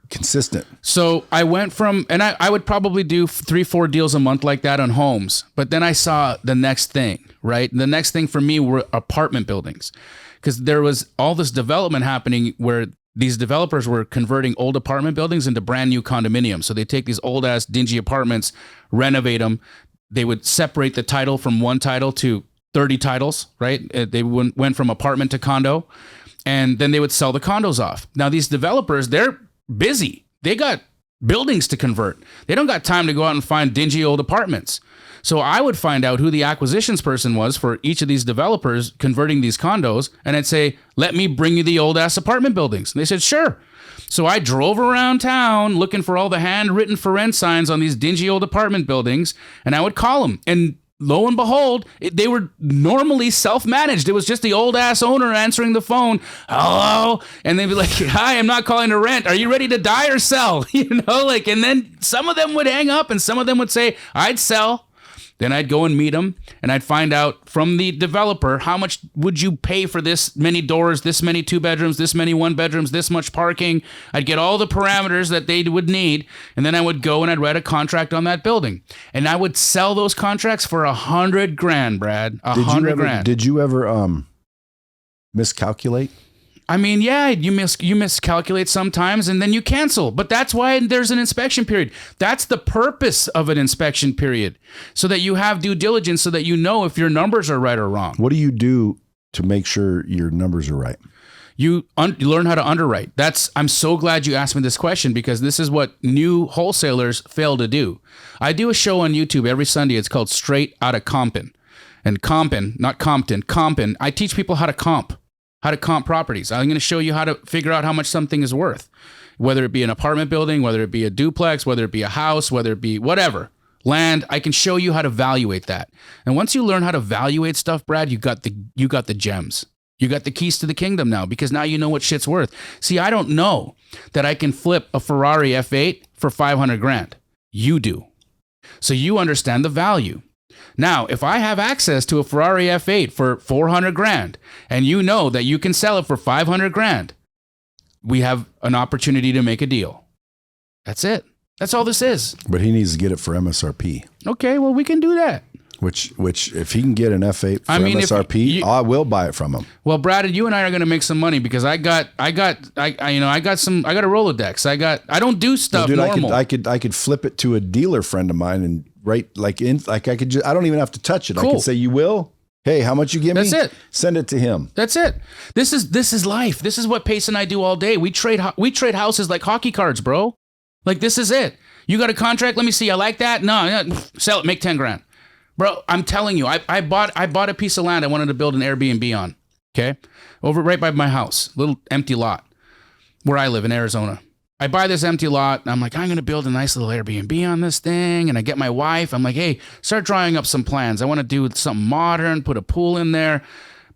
consistent? So I went from, and I would probably do 3-4 deals a month like that on homes. But then I saw the next thing, right? The next thing for me were apartment buildings, because there was all this development happening where these developers were converting old apartment buildings into brand new condominiums. So they take these old ass dingy apartments, renovate them. They would separate the title from one title to 30 titles, right? They went from apartment to condo, and then they would sell the condos off. Now these developers, they're busy. They got buildings to convert. They don't got time to go out and find dingy old apartments. So I would find out who the acquisitions person was for each of these developers converting these condos, and I'd say, let me bring you the old ass apartment buildings. And they said, sure. So I drove around town looking for all the handwritten for rent signs on these dingy old apartment buildings, and I would call them. And lo and behold, they were normally self-managed. It was just the old ass owner answering the phone. Hello. And they'd be like, hi, I'm not calling to rent. Are you ready to die or sell? And then some of them would hang up and some of them would say, I'd sell. Then I'd go and meet them and I'd find out from the developer, how much would you pay for this many doors, this many 2 bedrooms, this many 1 bedrooms, this much parking. I'd get all the parameters that they would need. And then I would go and I'd write a contract on that building. And I would sell those contracts for $100,000, Brad. $100,000. Did you ever miscalculate? I mean, yeah, you miscalculate sometimes and then you cancel. But that's why there's an inspection period. That's the purpose of an inspection period, so that you have due diligence, so that you know if your numbers are right or wrong. What do you do to make sure your numbers are right? You learn how to underwrite. I'm so glad you asked me this question, because this is what new wholesalers fail to do. I do a show on YouTube every Sunday. It's called Straight Outta Compin. And Compin, not Compton, Compin. I teach people how to comp properties. I'm going to show you how to figure out how much something is worth, whether it be an apartment building, whether it be a duplex, whether it be a house, whether it be whatever, land. I can show you how to evaluate that. And once you learn how to evaluate stuff, Brad, you got the gems. You got the keys to the kingdom now, because now you know what shit's worth. See, I don't know that I can flip a Ferrari F8 for $500,000. You do. So you understand the value. Now, if I have access to a Ferrari F8 for $400,000 and you know that you can sell it for $500,000, we have an opportunity to make a deal. That's it. That's all this is. But he needs to get it for MSRP. Okay, well, we can do that. Which if he can get an F8 for MSRP, I will buy it from him. Well, Brad, you and I are going to make some money, because I got a Rolodex. I don't do stuff normal. I could flip it to a dealer friend of mine and I don't even have to touch it. Cool. I can say, you will? Hey, how much you give me? That's it. Send it to him. That's it. This is life. This is what Pace and I do all day. We trade houses like hockey cards, bro. Like, this is it. You got a contract? Let me see. I like that. No, sell it. Make $10,000. Bro, I'm telling you, I bought a piece of land I wanted to build an Airbnb on. Okay? Over right by my house. Little empty lot where I live in Arizona. I buy this empty lot and I'm like, I'm going to build a nice little Airbnb on this thing. And I get my wife. I'm like, hey, start drawing up some plans. I want to do something modern, put a pool in there.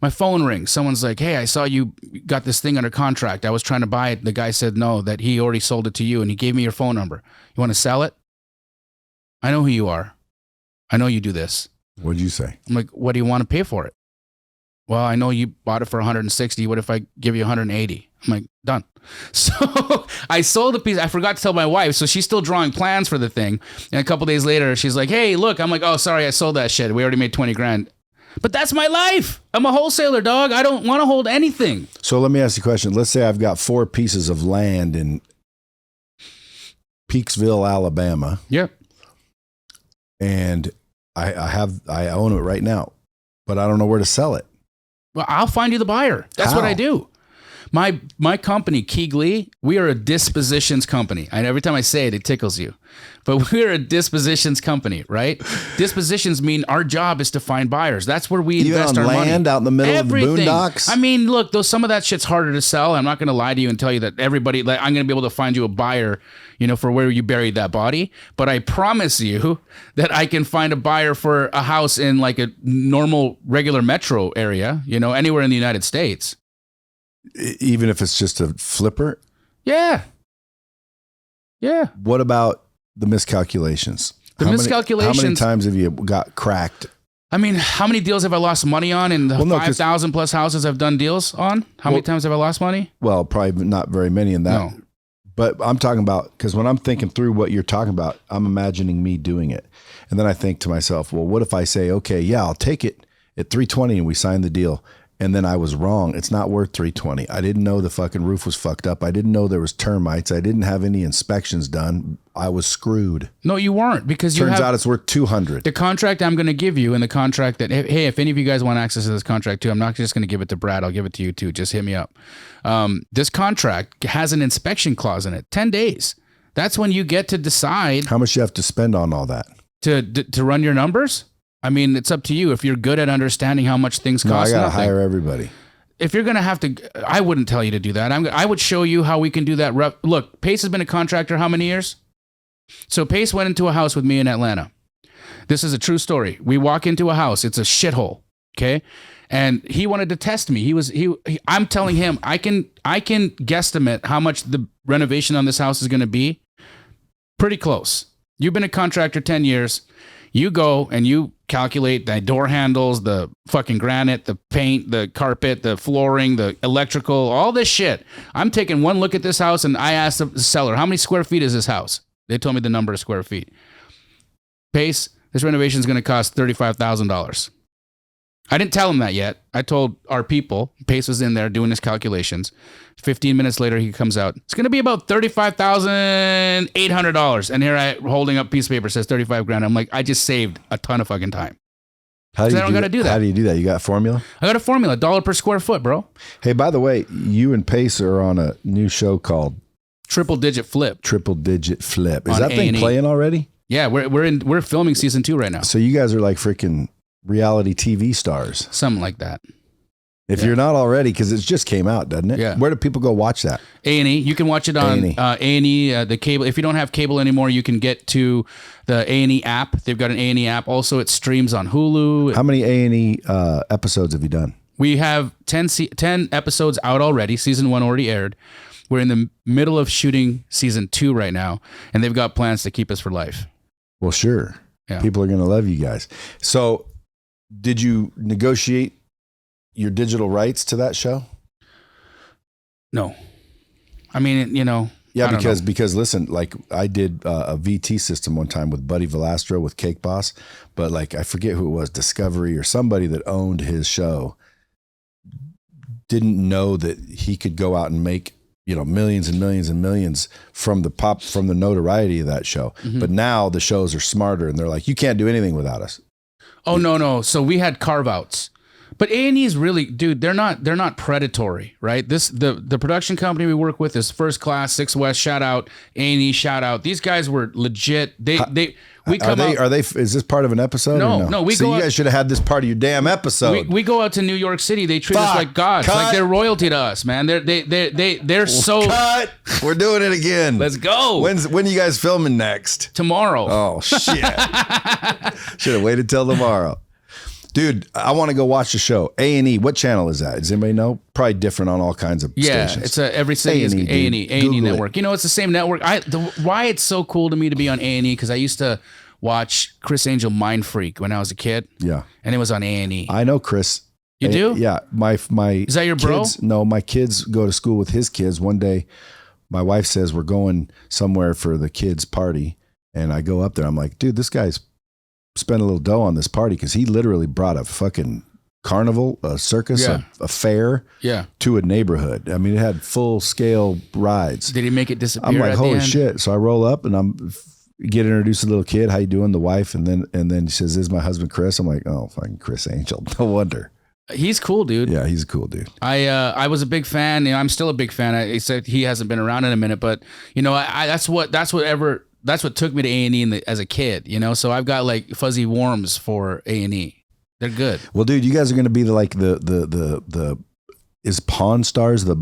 My phone rings. Someone's like, hey, I saw you got this thing under contract. I was trying to buy it. The guy said no, that he already sold it to you and he gave me your phone number. You want to sell it? I know who you are. I know you do this. What'd you say? I'm like, what do you want to pay for it? Well, I know you bought it for 160. What if I give you 180? I'm like, done. So I sold the piece. I forgot to tell my wife. So she's still drawing plans for the thing. And a couple days later, she's like, hey, look. I'm like, oh, sorry, I sold that shit. We already made $20,000. But that's my life. I'm a wholesaler, dog. I don't want to hold anything. So let me ask you a question. Let's say I've got 4 pieces of land in Peaksville, Alabama. Yep. And I own it right now, but I don't know where to sell it. Well, I'll find you the buyer. That's what I do. My company, Keegley, we are a dispositions company. And every time I say it, it tickles you. But we're a dispositions company, right? Dispositions mean our job is to find buyers. That's where we invest our money. Land out in the middle of the boondocks? I mean, look, some of that shit's harder to sell. I'm not going to lie to you and tell you that I'm going to be able to find you a buyer, for where you buried that body. But I promise you that I can find a buyer for a house in like a normal, regular metro area, anywhere in the United States. Even if it's just a flipper? Yeah. Yeah. What about the miscalculations? How many times have you got cracked? I mean, how many deals have I lost money on in the 5,000 plus houses I've done deals on? How many times have I lost money? Well, probably not very many in that. No. But I'm talking about, because when I'm thinking through what you're talking about, I'm imagining me doing it. And then I think to myself, well, what if I say, okay, yeah, I'll take it at 320 and we sign the deal. And then I was wrong. It's not worth 320. I didn't know the fucking roof was fucked up. I didn't know there was termites. I didn't have any inspections done. I was screwed. No, you weren't, because turns out it's worth 200. The contract I'm going to give you, and the contract that, hey, if any of you guys want access to this contract too, I'm not just going to give it to Brad. I'll give it to you too. Just hit me up. This contract has an inspection clause in it. 10 days. That's when you get to decide how much you have to spend on all that to run your numbers. I mean, it's up to you. If you're good at understanding how much things cost. I got to hire everybody. If you're going to have to, I wouldn't tell you to do that. I would show you how we can do that. Look, Pace has been a contractor how many years? So Pace went into a house with me in Atlanta. This is a true story. We walk into a house. It's a shithole. Okay. And he wanted to test me. I'm telling him, I can guesstimate how much the renovation on this house is going to be. Pretty close. You've been a contractor 10 years. You go and you calculate the door handles, the fucking granite, the paint, the carpet, the flooring, the electrical, all this shit. I'm taking one look at this house and I asked the seller, how many square feet is this house? They told me the number of square feet. Pace, this renovation is going to cost $35,000. I didn't tell him that yet. I told our people, Pace was in there doing his calculations. 15 minutes later, he comes out. It's going to be about $35,800. And here I holding up a piece of paper, says 35 grand. I'm like, I just saved a ton of fucking time. How do you do that? How do you do that? You got a formula? I got a formula, $1 per square foot, bro. Hey, by the way, you and Pace are on a new show called Triple Digit Flip. Triple Digit Flip. Is that thing playing already? Yeah, we're filming season 2 right now. So you guys are like freaking reality TV stars. Something like that. If you're not already, because it just came out, doesn't it? Yeah. Where do people go watch that? A&E. You can watch it on A&E, the cable. If you don't have cable anymore, you can get to the A&E app. They've got an A&E app. Also, it streams on Hulu. How many A&E episodes have you done? We have 10 episodes out already. Season 1 already aired. We're in the middle of shooting season 2 right now, and they've got plans to keep us for life. Well, sure. Yeah. People are going to love you guys. So did you negotiate your digital rights to that show? No. I mean, Yeah, because listen, like I did a VT system one time with Buddy Velastro with Cake Boss, but like I forget who it was, Discovery or somebody that owned his show didn't know that he could go out and make millions and millions and millions from the notoriety of that show. Mm-hmm. But now the shows are smarter and they're like, you can't do anything without us. Oh, no. So we had carve outs. But A&E is really, dude, they're not predatory, right? The production company we work with is First Class, 6 West, shout out, A&E, shout out. These guys were legit. Is this part of an episode? No, you guys should have had this part of your damn episode. We go out to New York City. They treat us like gods. Cut. Like they're royalty to us, man. They're so cut. We're doing it again. Let's go. When are you guys filming next? Tomorrow. Oh shit. Should have waited till tomorrow. Dude, I want to go watch the show. A&E, what channel is that? Does anybody know? Probably different on all kinds of stations. It's everything is A&E network. It's the same network. Why it's so cool to me to be on A&E, because I used to watch Chris Angel Mind Freak when I was a kid. Yeah. And it was on A&E. I know Chris. You do? Yeah. My Is that your bro? No, my kids go to school with his kids. One day, my wife says we're going somewhere for the kids' party. And I go up there. I'm like, dude, this guy's spent a little dough on this party, because he literally brought a fucking carnival, a circus, a fair to a neighborhood. I mean, it had full scale rides. Did he make it disappear? I'm like, holy shit. So I roll up and I'm get introduced to the little kid. How you doing? The wife. And then he says, this is my husband, Chris. I'm like, oh, fucking Chris Angel. No wonder. He's cool, dude. Yeah, he's a cool dude. I was a big fan. I'm still a big fan. I said he hasn't been around in a minute, but that's what took me to A&E as a kid, So I've got like fuzzy warms for A&E. They're good. Well, dude, you guys are going to be is Pawn Stars the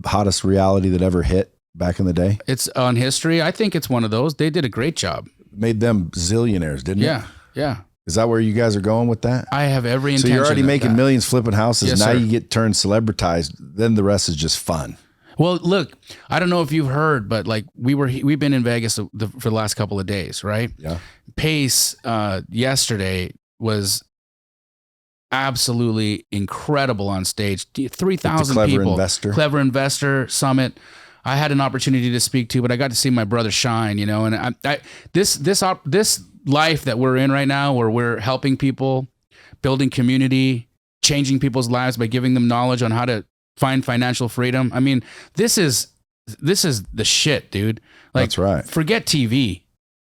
hottest reality that ever hit back in the day? It's on History. I think it's one of those. They did a great job. Made them zillionaires, didn't it? Yeah. Is that where you guys are going with that? I have every intention. So you're already making millions flipping houses. Yes, now sir. You get turned celebritized. Then the rest is just fun. Well, look, I don't know if you've heard, but like we've been in Vegas for the last couple of days, right? Yeah. Pace yesterday was absolutely incredible on stage. 3,000 people. Clever Investor Summit. I had an opportunity to speak to, but I got to see my brother shine, And this life that we're in right now, where we're helping people, building community, changing people's lives by giving them knowledge on how to find financial freedom. I mean, this is the shit, dude. Like, that's right. Forget TV.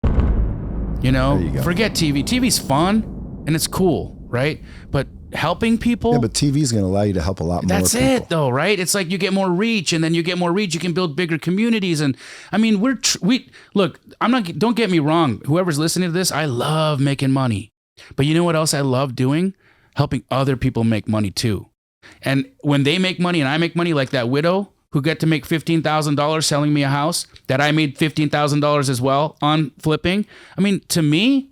Forget TV. TV's fun and it's cool, right? But helping people. Yeah, but TV's going to allow you to help a lot more people. That's it, though, right? It's like you get more reach, and then you get more reach, you can build bigger communities. And I mean, look. Don't get me wrong. Whoever's listening to this, I love making money. But you know what else I love doing? Helping other people make money too. And when they make money and I make money, like that widow who got to make $15,000 selling me a house that I made $15,000 as well on flipping. I mean, to me,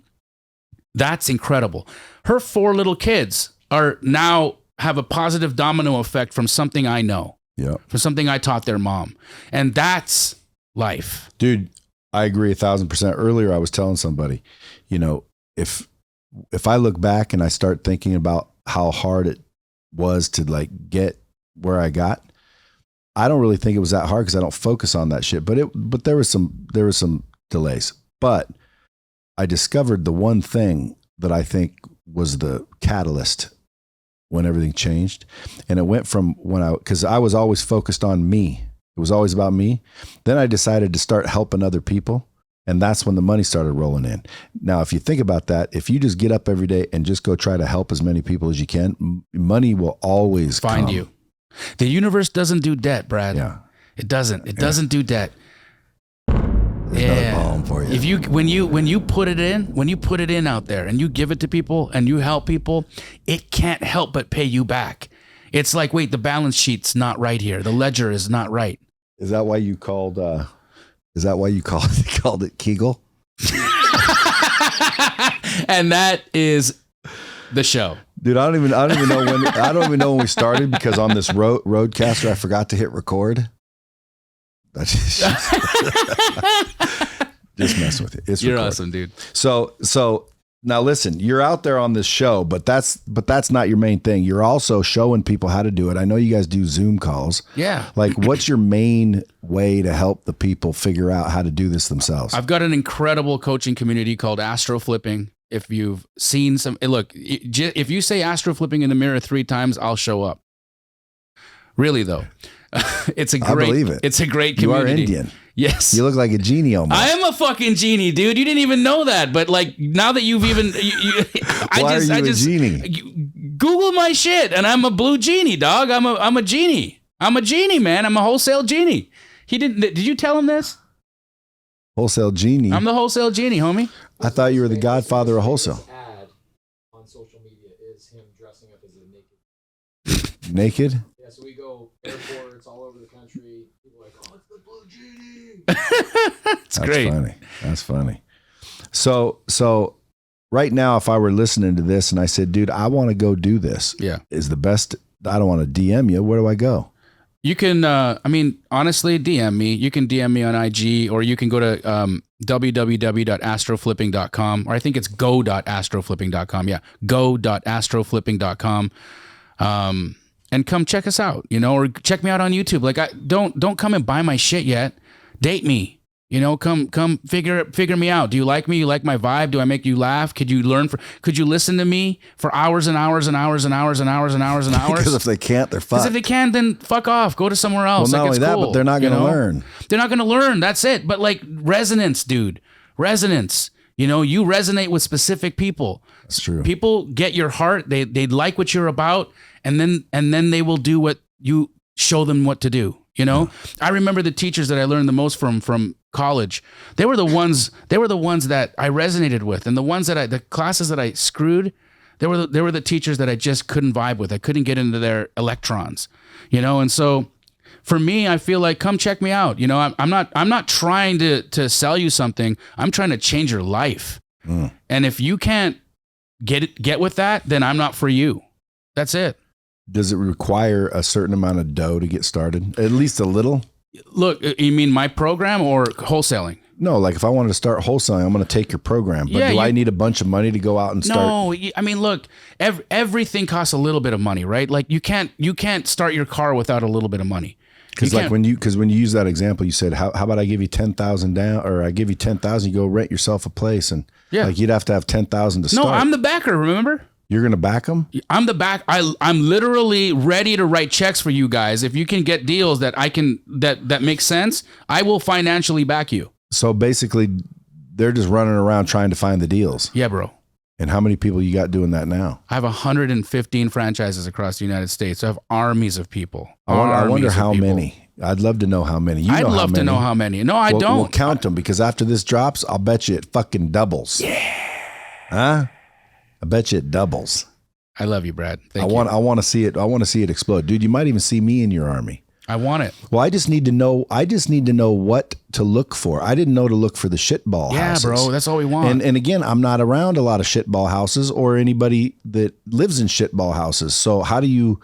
That's incredible. Her 4 little kids are now have a positive domino effect from something I know. Yeah. From something I taught their mom. And that's life. Dude, I agree 1,000%. Earlier, I was telling somebody, you know, if I look back and I start thinking about how hard it was to like get where I got, I don't really think it was that hard because I don't focus on that shit. But there was some delays. But I discovered the one thing that I think was the catalyst when everything changed. And it went from because I was always focused on me. It was always about me. Then I decided to start helping other people. And that's when the money started rolling in. Now, if you think about that, if you just get up every day and just go try to help as many people as you can, money will always find come. you. The universe doesn't do debt, Brad. Yeah. It doesn't. It doesn't do debt. There's another poem for you. If you when you put it in out there and you give it to people and you help people, it can't help but pay you back. It's like, wait, the balance sheet's not right here. The ledger is not right. Is that why you called called it Kegel? And that is the show. Dude, I don't even know when we started because on this roadcaster I forgot to hit record. That's just messing with you. You're recorded. awesome, dude. So now listen, you're out there on this show, but that's not your main thing. You're also showing people how to do it. I know you guys do Zoom calls. Yeah. Like, what's your main way to help the people figure out how to do this themselves? I've got an incredible coaching community called Astro Flipping. If you've seen look, if you say Astro Flipping in the mirror 3 times, I'll show up. Really though. It's a great, I believe it. It's a great community. You are Indian. Yes. You look like a genie almost. I am a fucking genie, dude. You didn't even know that. But like now that you've even, Why are you a genie? Google my shit and I'm a blue genie, dog. I'm a genie. I'm a genie, man. I'm a wholesale genie. Did you tell him this? Wholesale genie. I'm the wholesale genie, homie. I thought you were the godfather of wholesale. Ad on social media is him dressing up as a naked. Naked? Yeah, so we go airports all over the country. People are like, oh, it's the blue genie. That's great. Funny. That's funny. So right now, if I were listening to this and I said, dude, I want to go do this. Yeah. Is the best. I don't want to DM you. Where do I go? You can, honestly, DM me. You can DM me on IG or you can go to www.astroflipping.com or I think it's go.astroflipping.com. Yeah, go.astroflipping.com. And come check us out, or check me out on YouTube. Like, don't come and buy my shit yet. Date me. Come figure me out. Do you like me? You like my vibe? Do I make you laugh? Could you listen to me for hours and hours and hours and hours and hours and hours and hours? Because if they can't, they're fucked. Because if they can, then fuck off. Go to somewhere else. Well, not only that, but they're not going to learn. They're not going to learn. That's it. But like resonance, dude. Resonance. You resonate with specific people. That's true. People get your heart. They like what you're about, and then they will do what you show them what to do. Yeah. I remember the teachers that I learned the most from college. They were the ones that I resonated with, and the classes that I screwed. They were the teachers that I just couldn't vibe with. I couldn't get into their electrons. And so for me, I feel like come check me out. I'm not trying to sell you something. I'm trying to change your life. And if you can't get with that, then I'm not for you. That's it. Does it require a certain amount of dough to get started? At least a little? Look, you mean my program or wholesaling? No, like if I wanted to start wholesaling, I'm going to take your program. But I need a bunch of money to go out and start? No, I mean, look, everything costs a little bit of money, right? Like you can't start your car without a little bit of money. Because when you use that example, you said, how about I give you 10,000 down, or I give you 10,000, you go rent yourself a place, and like you'd have to have 10,000 to start. No, I'm the backer. Remember? You're going to back them? I'm the back. I'm literally ready to write checks for you guys. If you can get deals that that make sense, I will financially back you. So basically, they're just running around trying to find the deals. Yeah, bro. And how many people you got doing that now? I have 115 franchises across the United States. I have armies of people. I wonder how many. I'd love to know how many. I'd love to know how many. No, I don't. We'll count them, because after this drops, I'll bet you it fucking doubles. Yeah. Huh? I bet you it doubles. I love you, Brad. Thank you. I want to see it. I want to see it explode, dude. You might even see me in your army. I want it. Well, I just need to know what to look for. I didn't know to look for the shitball houses. Yeah, bro, that's all we want. And again, I'm not around a lot of shitball houses or anybody that lives in shitball houses. So how do you...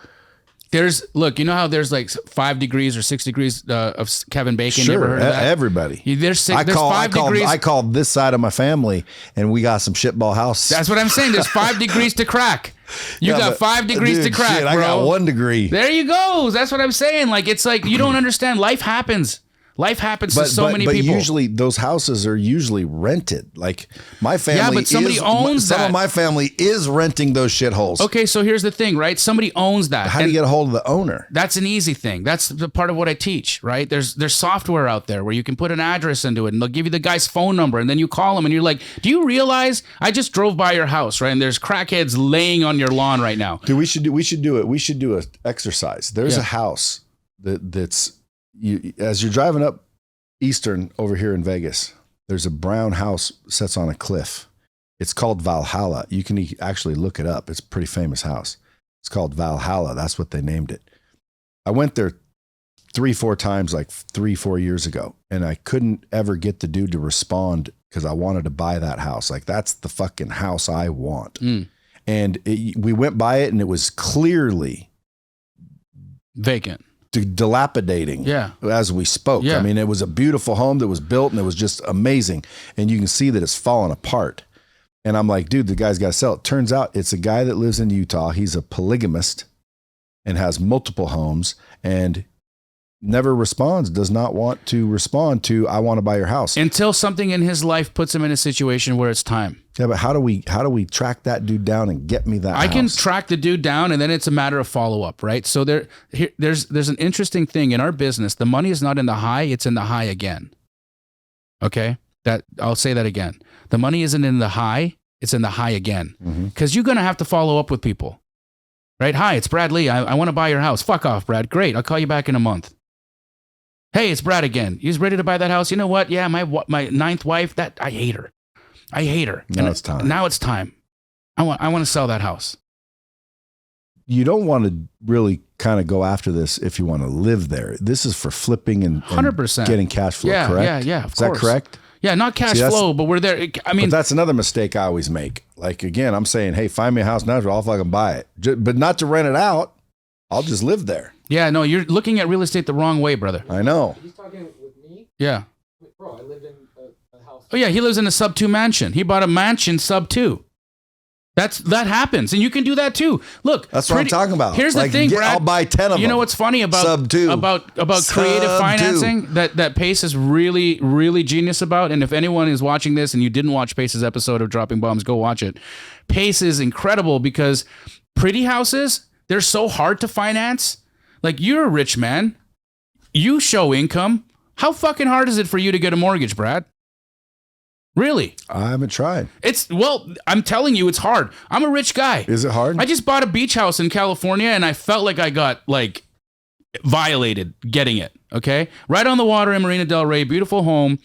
Look, you know how there's like 5 degrees or 6 degrees of Kevin Bacon? Sure, you ever heard of that? everybody. There's 5 degrees. I called this side of my family, and we got some shitball house. That's what I'm saying. There's 5 degrees to crack. You got 5 degrees to crack, bro. I got 1 degree. There you go. That's what I'm saying. Like, it's like you don't understand. Life happens. Life happens to so many people. But usually those houses are usually rented. Like my family, yeah, but somebody owns that. Some of my family is renting those shitholes. Okay, so here's the thing, right? Somebody owns that. How do you get a hold of the owner? That's an easy thing. That's the part of what I teach, right? There's software out there where you can put an address into it, and they'll give you the guy's phone number, and then you call him, and you're like, "Do you realize I just drove by your house, right? And there's crackheads laying on your lawn right now." Dude, we should do it. We should do an exercise. There's a house that's as you're driving up Eastern over here in Vegas, there's a brown house sets on a cliff. It's called Valhalla. You can actually look it up. It's a pretty famous house. It's called Valhalla. That's what they named it. I went there 3-4 times, like 3-4 years ago, and I couldn't ever get the dude to respond because I wanted to buy that house. Like, that's the fucking house I want. And we went by it, and it was clearly vacant. Dilapidating as we spoke. I mean, it was a beautiful home that was built, and it was just amazing. And you can see that it's fallen apart. And I'm like, dude, the guy's got to sell it. Turns out it's a guy that lives in Utah. He's a polygamist and has multiple homes and never responds, does not want to respond to, I want to buy your house. Until something in his life puts him in a situation where it's time. Yeah, but how do we track that dude down and get me that house? I can track the dude down, and then it's a matter of follow-up, right? So there's an interesting thing in our business. The money is not in the high, it's in the high again. Okay? I'll say that again. The money isn't in the high, it's in the high again. Because you're going to have to follow up with people. Right? Hi, it's Brad Lee. I want to buy your house. Fuck off, Brad. Great. I'll call you back in a month. Hey, it's Brad again. He's ready to buy that house. You know what? Yeah, my 9th wife, I hate her. Now it's time. Now it's time. I want to sell that house. You don't want to really kind of go after this if you want to live there. This is for flipping and 100% getting cash flow, correct? Yeah, of course. Is that correct? Yeah, not cash flow, but we're there. I mean, but that's another mistake I always make. Like, again, I'm saying, hey, find me a house now, I'll fucking buy it. But not to rent it out. I'll just live there. Yeah, no, you're looking at real estate the wrong way, brother. I know. He's talking with me? Yeah. Bro, I lived in a house. Oh, yeah, he lives in a sub-2 mansion. He bought a mansion sub-2. That happens, and you can do that too. Look, that's what I'm talking about. Here's the thing, Brad. I'll buy 10 of them. You know what's funny about sub-2 about creative financing that Pace is really, really genius about? And if anyone is watching this and you didn't watch Pace's episode of Dropping Bombs, go watch it. Pace is incredible because pretty houses, they're so hard to finance. Like, you're a rich man. You show income. How fucking hard is it for you to get a mortgage, Brad? Really? I haven't tried. I'm telling you, it's hard. I'm a rich guy. Is it hard? I just bought a beach house in California, and I felt like I got, violated getting it, okay? Right on the water in Marina Del Rey, beautiful home.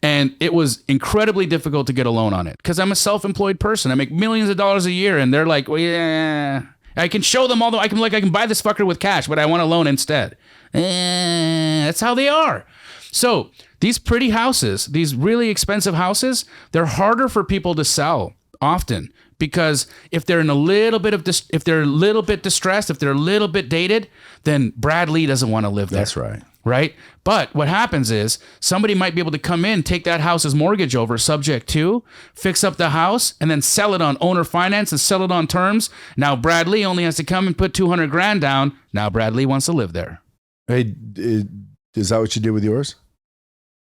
And it was incredibly difficult to get a loan on it because I'm a self-employed person. I make millions of dollars a year, and they're like, well, yeah. I can show them I can buy this fucker with cash, but I want a loan instead. That's how they are. So these pretty houses, these really expensive houses, they're harder for people to sell often because if they're in a little bit if they're a little bit distressed, if they're a little bit dated, then Brad Lee doesn't want to live there. That's right. Right? But what happens is somebody might be able to come in, take that house's mortgage over subject to, fix up the house, and then sell it on owner finance and sell it on terms. Now Brad Lee only has to come and put $200,000 down. Now Brad Lee wants to live there. Hey, is that what you did with yours?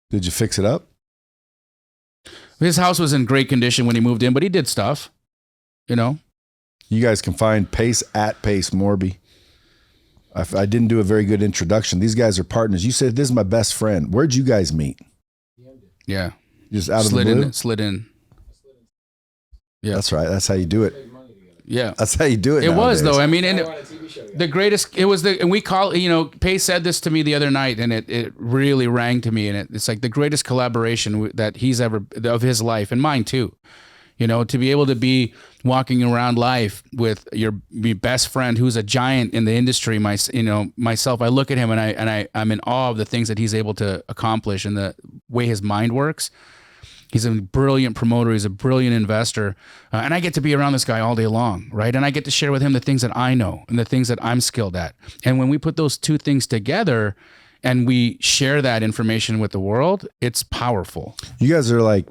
Did you fix it up? His house was in great condition when he moved in, but he did stuff, you know. You guys can find Pace at Pace Morby. I didn't do a very good introduction. These guys are partners. You said this is my best friend. Where'd you guys meet? Yeah. Just out of the blue? Slid in. Yeah. That's right. That's how you do it. Yeah. That's how you do it. It nowadays. was though. I mean, and the greatest, and we call, Pace said this to me the other night and it really rang to me. And it's like the greatest collaboration that he's ever, of his life and mine too. You know, to be able to be walking around life with your best friend who's a giant in the industry, myself, I look at him and I'm in awe of the things that he's able to accomplish and the way his mind works. He's a brilliant promoter. He's a brilliant investor. And I get to be around this guy all day long, right? And I get to share with him the things that I know and the things that I'm skilled at. And when we put those two things together and we share that information with the world, it's powerful. You guys are like,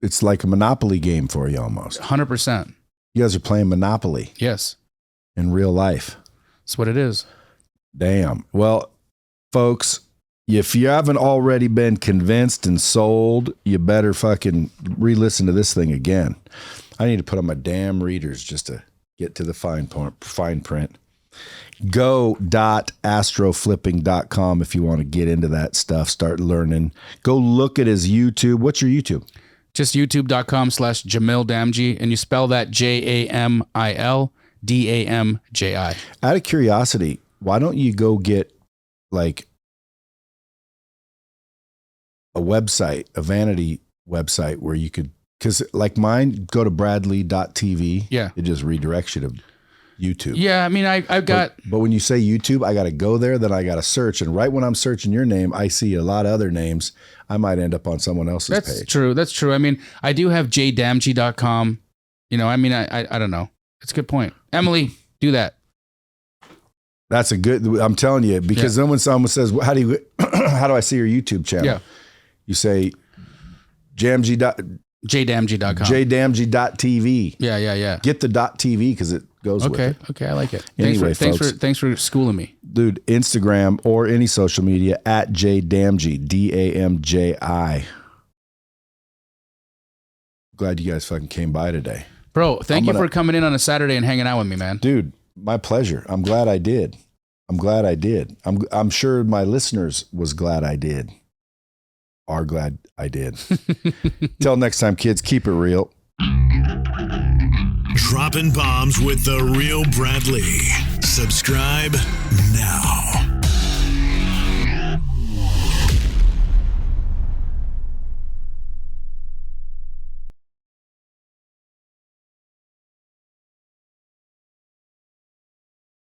it's like a Monopoly game for you almost. 100%. You guys are playing Monopoly. Yes. In real life. That's what it is. Damn. Well, folks, if you haven't already been convinced and sold, you better fucking re-listen to this thing again. I need to put on my damn readers just to get to the fine print. Go.astroflipping.com if you want to get into that stuff, start learning. Go look at his YouTube. What's your YouTube? Just youtube.com/Jamil Damji, and you spell that JamilDamji. Out of curiosity, why don't you go get like a website, a vanity website where you could, because like mine, go to bradley.tv. Yeah. It just redirects you to YouTube. Yeah, I mean, I've got... But when you say YouTube, I got to go there, then I got to search. And right when I'm searching your name, I see a lot of other names. I might end up on someone else's page. That's true. I mean, I do have jdamji.com. You know, I mean, I don't know. It's a good point. Emily, do that. That's a good, I'm telling you, because then when someone says, how do I see your YouTube channel? Yeah. You say jdamji.com. jdamji.tv. Yeah. Get the .tv because it goes with it. Okay, I like it. Anyway, thanks for schooling me. Dude, Instagram or any social media at jdamji, Damji. Glad you guys fucking came by today. Bro, thank you for coming in on a Saturday and hanging out with me, man. Dude, my pleasure. I'm glad I did. I'm sure my listeners was glad I did. Are glad I did. Till next time, kids, keep it real. Dropping bombs with the real Bradley. Subscribe now.